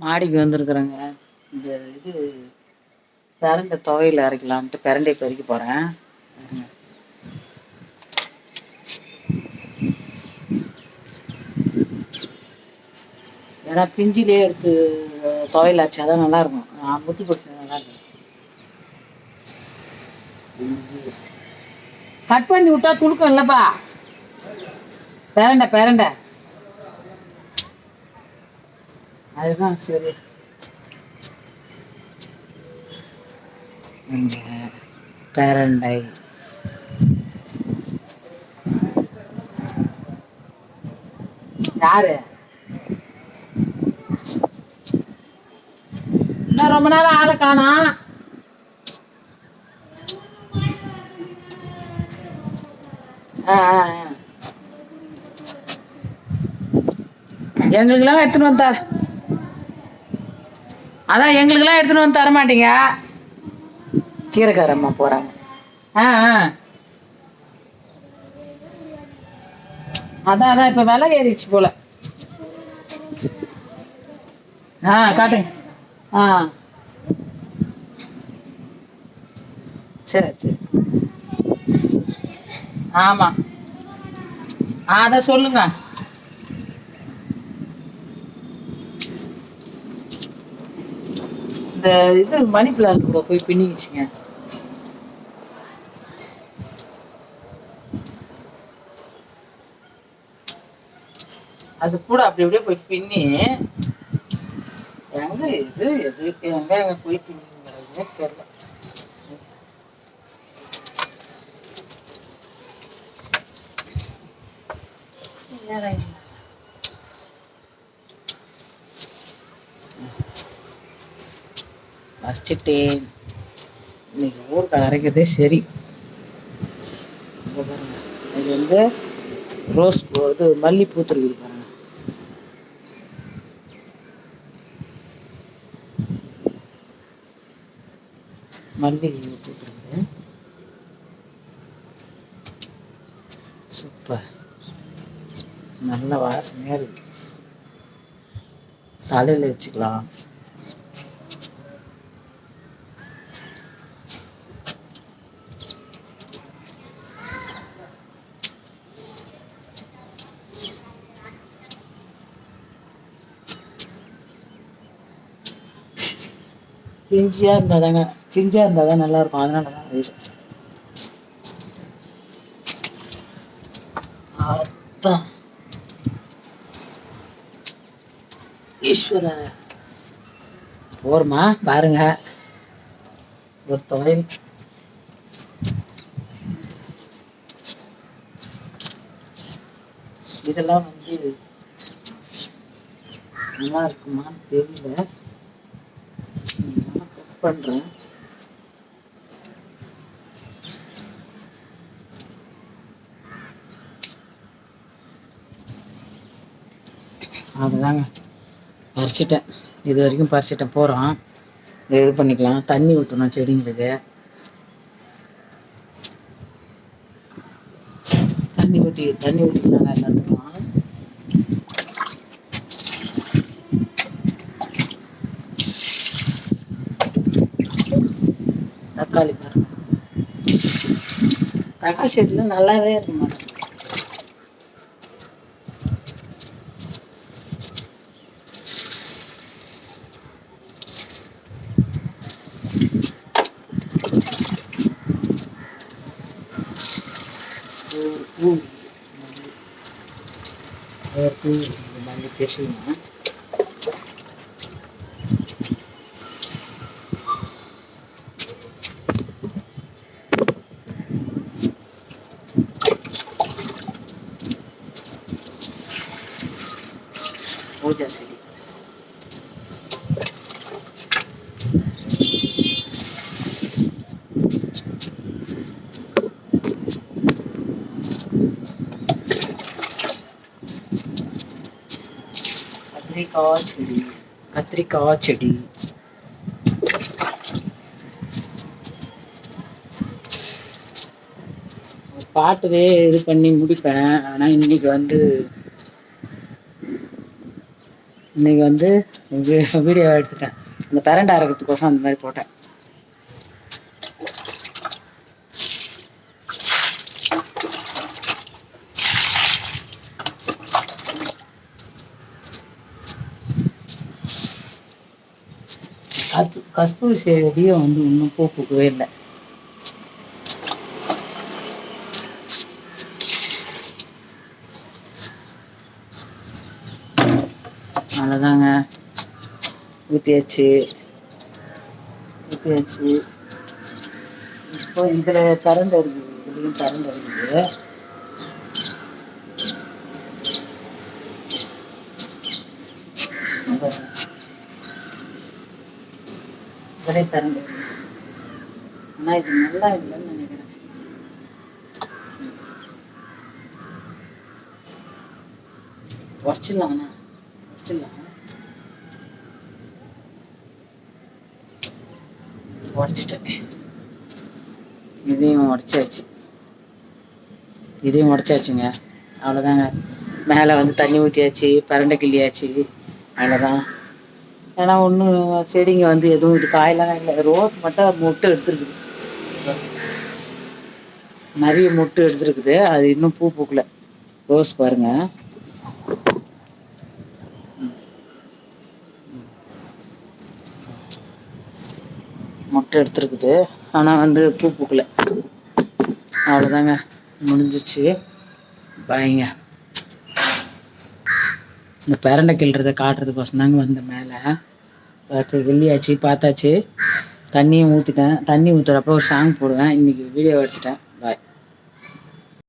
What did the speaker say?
மாடிக்கு வந்திருக்குறேங்க. இந்த இது பிரண்டை துவையில் அரைக்கலான்ட்டு பிரண்டை பறிக்க போகிறேன். ஏன்னா பிஞ்சிலே எடுத்து துவையில் அரைச்சா தான் நல்லாயிருக்கும். முத்தி போட்டு நல்லாயிருக்கும். கட் பண்ணி விட்டா துளுக்கம் இல்லைப்பா. பிரண்டை அதுதான் சரி. பிரண்டை யாரு இன்னும் ரொம்ப நேரம் ஆளை காணோம். எங்களுக்கெல்லாம் எடுத்துன்னு வந்து தர அதான் எங்களுக்கெல்லாம் எடுத்துன்னு வந்து தர மாட்டீங்க. கீரைக்காரம்மா போறாங்க. அதான் இப்ப விலை ஏறிடுச்சு போல. காட்டுங்க. சரி சரி. ஆமா அத சொல்லுங்க. இந்த இது மணி பிளான் கூட போய் பின்னிக்கிச்சிங்க. அது கூட அப்படி அப்படியே போய் பின்னி எங்க இது எதுக்கு எங்க போய் பின்னிங்கிறதுனே தெரியல. வச்சுட்டு இன்னைக்கு ஊருக்கு அரைக்கிறதே சரி. இது வந்து ரோஸ் இது மல்லி பூத்துருக்கு பாருங்க. மல்லி பூத்துருக்கு சூப்பர். நல்ல வாசனையா இருக்கு. தலையில வச்சுக்கலாம். பிஞ்சியா இருந்தாதான் நல்லா இருக்கும். அதனாலதான் ஈஸ்வர போருமா பாருங்க. ஒரு தொழில் இதெல்லாம் வந்து நல்லா இருக்குமான்னு தெரியல. கட் பண்றேன். அதுதாங்க பறிச்சிட்டேன். இது வரைக்கும் பறிச்சிட்டேன். போகிறோம் இது பண்ணிக்கலாம். தண்ணி ஊற்றணும் செடிங்களுக்கு. தண்ணி ஊற்றிக்கலாங்க எல்லாத்துக்கும். தக்காளி பாருங்க. தக்காளி செடியில் நல்லாவே இருக்க மாட்டேன். மல்லி பேசுங்க. ரோஜா செடி கத்திரிக்காய் செடி பாட்டுவே இது பண்ணி முடிப்பேன். ஆனால் இன்னைக்கு வந்து இன்னைக்கு வந்து வீடியோ எடுத்துட்டேன். அந்த பிரண்டை அரைக்கிறதுக்கோசம் அந்த மாதிரி போட்டேன். கஸ்தூரி செடியும் வந்து இன்னும் பூ பூக்கவே இல்லை. அவ்வளோதாங்க, ஊற்றியாச்சு. இப்போ இதில் கரண்ட் இருக்குது, இதுலேயும் கரண்ட் இருக்குது. இதிலே கரண்ட் இருக்குது. ஆனால் இது நல்லா இல்லைன்னு நினைக்கிறேன். உடச்சிடலாங்கண்ணா, உடச்சிட்டேன். இதையும் உடச்சாச்சுங்க. அவ்வளோதாங்க. மேலே வந்து தண்ணி ஊற்றியாச்சு, பரண்டை கிள்ளியாச்சு. அவ்வளோதான். ஏன்னா ஒன்றும் செடிங்க வந்து எதுவும் இது காயெல்லாம் இல்லை. ரோஸ் மட்டும் மொட்டு எடுத்துருக்குது, நிறைய மொட்டு எடுத்துருக்குது. அது இன்னும் பூ பூக்கல. ரோஸ் பாருங்க, மொட்டை எடுத்துருக்குது. ஆனால் வந்து பூ பூக்கல. அவ்வளோதாங்க, முடிஞ்சிச்சு. பாய்ங்க. இந்த பிரண்டை கிள்றதை காட்டுறதுக்கோசம் தாங்க வந்த மேலே. கிள்ளியாச்சு, பார்த்தாச்சு. தண்ணியும் ஊற்றிட்டேன். தண்ணி ஊற்றுறப்ப ஒரு சாங் போடுவேன். இன்றைக்கி வீடியோ எடுத்துட்டேன். பாய்.